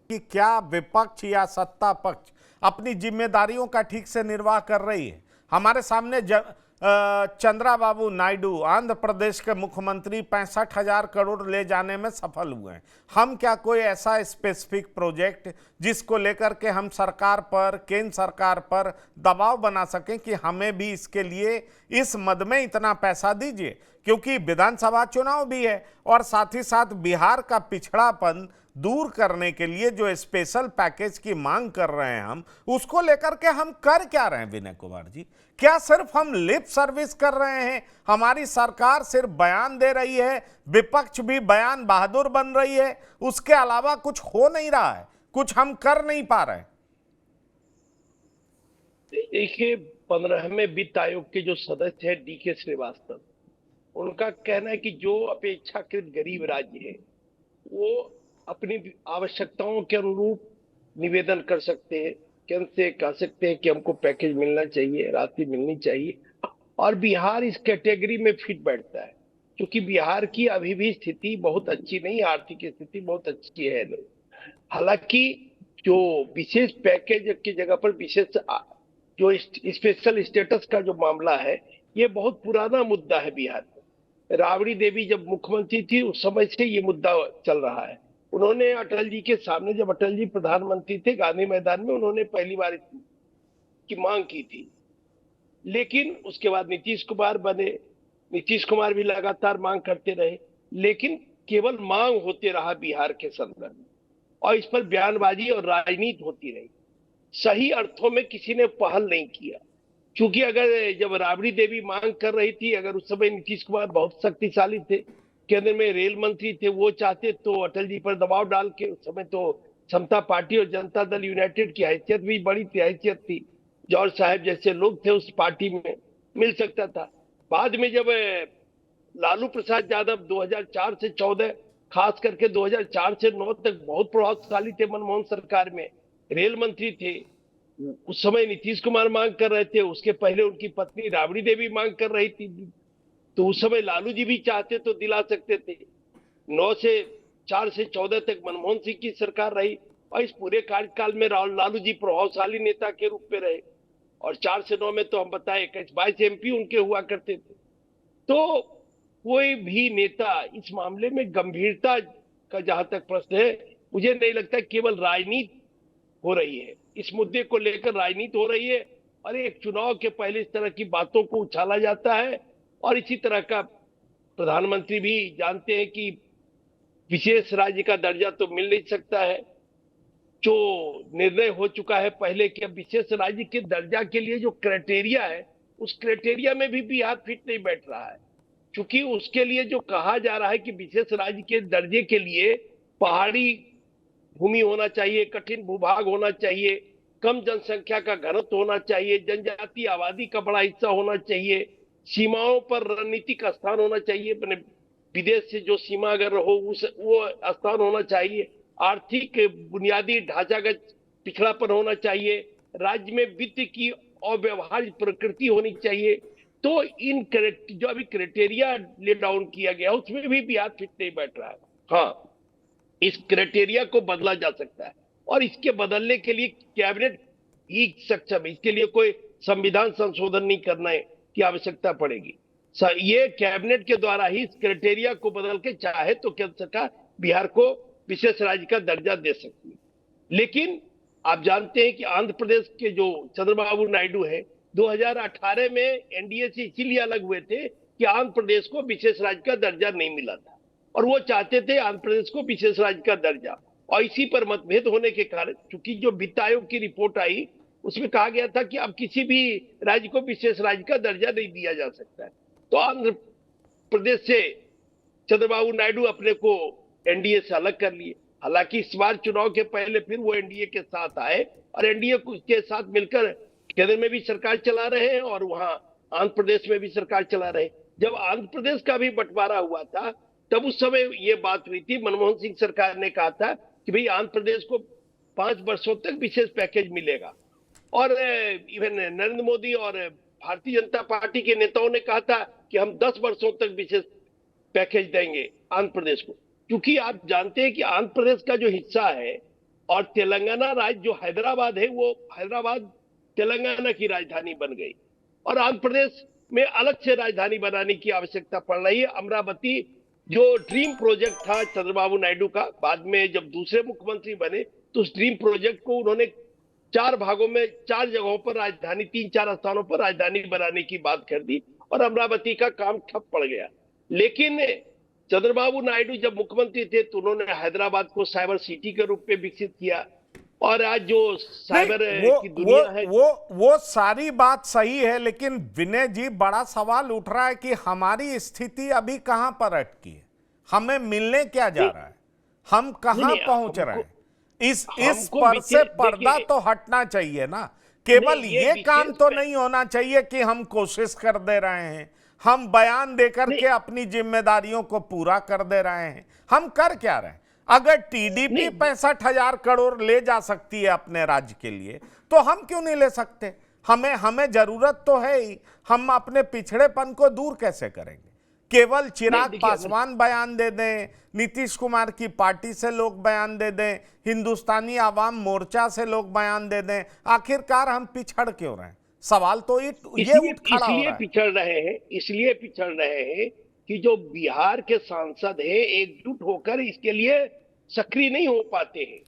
कि क्या विपक्ष या सत्ता पक्ष अपनी जिम्मेदारियों का ठीक से निर्वाह कर रही है। हमारे सामने चंद्राबाबू नायडू आंध्र प्रदेश के मुख्यमंत्री 65,000 करोड़ ले जाने में सफल हुए हैं। हम क्या कोई ऐसा स्पेसिफिक प्रोजेक्ट जिसको लेकर के हम सरकार पर, केंद्र सरकार पर दबाव बना सकें कि हमें भी इसके लिए इस मद में इतना पैसा दीजिए, क्योंकि विधानसभा चुनाव भी है और साथ ही साथ बिहार का पिछड़ापन दूर करने के लिए जो स्पेशल पैकेज की मांग कर रहे हैं हम, उसको लेकर के हम कर क्या रहे हैं विनय कुमार जी? क्या सिर्फ हम लिप सर्विस कर रहे हैं? हमारी सरकार सिर्फ बयान दे रही है, विपक्ष भी बयान बहादुर बन रही है, उसके अलावा कुछ हो नहीं रहा है, कुछ हम कर नहीं पा रहे? देखिए, 15वें वित्त आयोग के जो सदस्य है DK श्रीवास्तव, उनका कहना है कि जो अपेक्षाकृत गरीब राज्य है वो अपनी आवश्यकताओं के अनुरूप निवेदन कर सकते हैं, केंद्र से कह सकते हैं कि हमको पैकेज मिलना चाहिए, राशि मिलनी चाहिए, और बिहार इस कैटेगरी में फिट बैठता है, क्योंकि बिहार की अभी भी स्थिति बहुत अच्छी नहीं, आर्थिक स्थिति बहुत अच्छी है नहीं। हालांकि जो विशेष पैकेज की जगह पर विशेष जो स्पेशल स्टेटस का जो मामला है, ये बहुत पुराना मुद्दा है बिहार में। राबड़ी देवी जब मुख्यमंत्री थी उस समय से ये मुद्दा चल रहा है। उन्होंने अटल जी के सामने, जब अटल जी प्रधानमंत्री थे, गांधी मैदान में उन्होंने पहली बार की मांग की थी, लेकिन उसके बाद नीतीश कुमार बने, नीतीश कुमार भी लगातार मांग करते रहे, लेकिन केवल मांग होते रहा बिहार के संदर्भ में, और इस पर बयानबाजी और राजनीति होती रही। सही अर्थों में किसी ने पहल नहीं किया, क्योंकि अगर जब राबड़ी देवी मांग कर रही थी, अगर उस समय नीतीश कुमार बहुत शक्तिशाली थे, केंद्र में रेल मंत्री थे, वो चाहते तो अटल जी पर दबाव डाल के, उस समय तो समता पार्टी और जनता दल यूनाइटेड की हैसियत भी बड़ी हैसियत थी, जॉर्ज साहब जैसे लोग थे उस पार्टी में, मिल सकता था। बाद में जब लालू प्रसाद यादव 2004 से 14, खास करके 2004 से 9 तक बहुत प्रभावशाली थे, मनमोहन सरकार में रेल मंत्री थे, उस समय नीतीश कुमार मांग कर रहे थे, उसके पहले उनकी पत्नी राबड़ी देवी मांग कर रही थी, तो उस समय लालू जी भी चाहते तो दिला सकते थे। 4 से 14 तक मनमोहन सिंह की सरकार रही, और इस पूरे कार्यकाल में लालू जी प्रभावशाली नेता के रूप में रहे, और 4 से 9 में तो हम बताए 22 MP उनके हुआ करते थे। तो कोई भी नेता इस मामले में गंभीरता का जहां तक प्रश्न है, मुझे नहीं लगता केवल राजनीति हो रही है, इस मुद्दे को लेकर राजनीति हो रही है, और एक चुनाव के पहले इस तरह की बातों को उछाला जाता है। और इसी तरह का प्रधानमंत्री भी जानते हैं कि विशेष राज्य का दर्जा तो मिल नहीं सकता है, जो निर्णय हो चुका है पहले कि अब विशेष राज्य के दर्जा के लिए जो क्राइटेरिया है, उस क्राइटेरिया में भी बिहार फिट नहीं बैठ रहा है, क्योंकि उसके लिए जो कहा जा रहा है कि विशेष राज्य के दर्जे के लिए पहाड़ी भूमि होना चाहिए, कठिन भूभाग होना चाहिए, कम जनसंख्या का घनत्व होना चाहिए, जनजातीय आबादी का बड़ा हिस्सा होना चाहिए, सीमाओं पर रणनीतिक स्थान होना चाहिए, विदेश से जो सीमा अगर हो वो स्थान होना चाहिए, आर्थिक बुनियादी ढांचागत पिछड़ापन होना चाहिए, राज्य में वित्त की अव्यवहार्य प्रकृति होनी चाहिए। तो इन जो अभी क्राइटेरिया ले डाउन किया गया उसमें भी बिहार फिट नहीं बैठ रहा है। हाँ, इस क्राइटेरिया को बदला जा सकता है, और इसके बदलने के लिए कैबिनेट ही सक्षम है, इसके लिए कोई संविधान संशोधन नहीं करने की आवश्यकता पड़ेगी। ये कैबिनेट के द्वारा ही इस क्राइटेरिया को बदल के चाहे तो केंद्र सरकार बिहार को विशेष राज्य का दर्जा दे सकती है। लेकिन आप जानते हैं कि आंध्र प्रदेश के जो चंद्रबाबू नायडू है, 2018 में एनडीए से इसीलिए अलग हुए थे कि आंध्र प्रदेश को विशेष राज्य का दर्जा नहीं मिला था, और वो चाहते थे आंध्र प्रदेश को विशेष राज्य का दर्जा, और इसी पर मतभेद होने के कारण, चूंकि जो वित्त आयोग की रिपोर्ट आई उसमें कहा गया था कि अब किसी भी राज्य को विशेष राज्य का दर्जा नहीं दिया जा सकता है, तो आंध्र प्रदेश से चंद्रबाबू नायडू अपने को एनडीए से अलग कर लिए। हालांकि इस बार चुनाव के पहले फिर वो एनडीए के साथ आए, और एनडीए के साथ मिलकर केंद्र में भी सरकार चला रहे हैं और वहां आंध्र प्रदेश में भी सरकार चला रहे। जब आंध्र प्रदेश का भी बंटवारा हुआ था तब उस समय ये बात हुई थी, मनमोहन सिंह सरकार ने कहा था कि भाई आंध्र प्रदेश को 5 वर्षों तक विशेष पैकेज मिलेगा, और इवन नरेंद्र मोदी और भारतीय जनता पार्टी के नेताओं ने कहा था कि हम 10 वर्षों तक विशेष पैकेज देंगे आंध्र प्रदेश को, क्योंकि आप जानते हैं कि आंध्र प्रदेश का जो हिस्सा है और तेलंगाना राज्य जो हैदराबाद है, वो हैदराबाद तेलंगाना की राजधानी बन गई और आंध्र प्रदेश में अलग से राजधानी बनाने की आवश्यकता पड़ रही है। अमरावती जो ड्रीम प्रोजेक्ट था चंद्रबाबू नायडू का, बाद में जब दूसरे मुख्यमंत्री बने तो उस ड्रीम प्रोजेक्ट को उन्होंने 4 भागों में 4 जगहों पर राजधानी, 3-4 स्थानों पर राजधानी बनाने की बात कर दी और अमरावती का काम ठप पड़ गया। लेकिन चंद्रबाबू नायडू जब मुख्यमंत्री थे तो उन्होंने हैदराबाद को साइबर सिटी के रूप में विकसित किया और आज जो साइबर की दुनिया है। वो सारी बात सही है, लेकिन विनय जी बड़ा सवाल उठ रहा है कि हमारी स्थिति अभी कहां पर अटकी है, हमें मिलने क्या जा रहा है, हम कहां पहुंच रहे हैं। इस पर से पर्दा तो हटना चाहिए ना। केवल ये काम तो नहीं होना चाहिए कि हम कोशिश कर दे रहे हैं, हम बयान देकर के अपनी जिम्मेदारियों को पूरा कर दे रहे हैं। हम कर क्या रहे हैं? अगर टीडीपी 65,000 करोड़ ले जा सकती है अपने राज्य के लिए, तो हम क्यों नहीं ले सकते? हमें जरूरत तो है ही। हम अपने पिछड़ेपन को दूर कैसे करेंगे? केवल चिराग पासवान बयान दे दें, नीतीश कुमार की पार्टी से लोग बयान दे दें, हिंदुस्तानी आवाम मोर्चा से लोग बयान दे दें, आखिरकार हम पिछड़ क्यों रहे हैं? सवाल तो ये उठ खड़ा हो रहा है। इसलिए पिछड़ रहे हैं कि जो बिहार के सांसद हैं एकजुट होकर इसके लिए सक्रिय नहीं हो पाते हैं।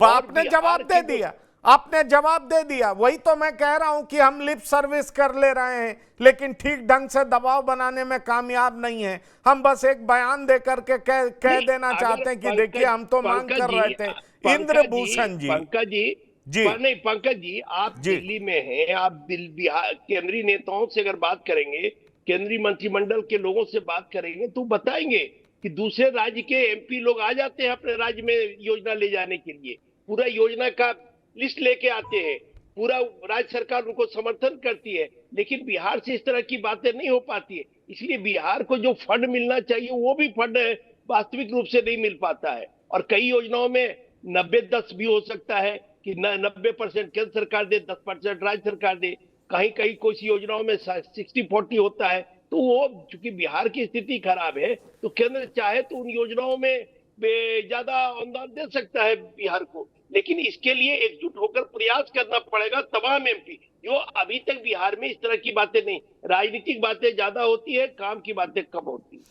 आपने जवाब दे दिया, आपने जवाब दे दिया। वही तो मैं कह रहा हूं कि हम लिप सर्विस कर ले रहे हैं, लेकिन ठीक ढंग से दबाव बनाने में कामयाब नहीं है। हम बस एक बयान देकर के कह देना चाहते हैं कि देखिए हम तो मांग कर रहे थे। इंद्रभूषण जी, पंकज जी नहीं, पंकज जी आप दिल्ली में हैं, आप बिहार केंद्रीय नेताओं से अगर बात करेंगे, केंद्रीय मंत्रिमंडल के लोगों से बात करेंगे तो बताएंगे कि दूसरे राज्य के एमपी लोग आ जाते हैं अपने राज्य में योजना ले जाने के लिए, पूरा योजना का लिस्ट लेके आते हैं, पूरा राज्य सरकार उनको समर्थन करती है। लेकिन बिहार से इस तरह की बातें नहीं हो पाती है, इसलिए बिहार को जो फंड मिलना चाहिए वो भी फंड वास्तविक रूप से नहीं मिल पाता है। और कई योजनाओं में 90-10 भी हो सकता है कि 90% केंद्र सरकार दे, 10% राज्य सरकार दे। कहीं कहीं कुछ योजनाओं में 60-40 होता है। तो वो चूंकि बिहार की स्थिति खराब है तो केंद्र चाहे तो उन योजनाओं में ज्यादा अनुदान दे सकता है बिहार को, लेकिन इसके लिए एकजुट होकर प्रयास करना पड़ेगा तमाम एमपी। जो अभी तक बिहार में इस तरह की बातें नहीं, राजनीतिक बातें ज्यादा होती है, काम की बातें कम होती है।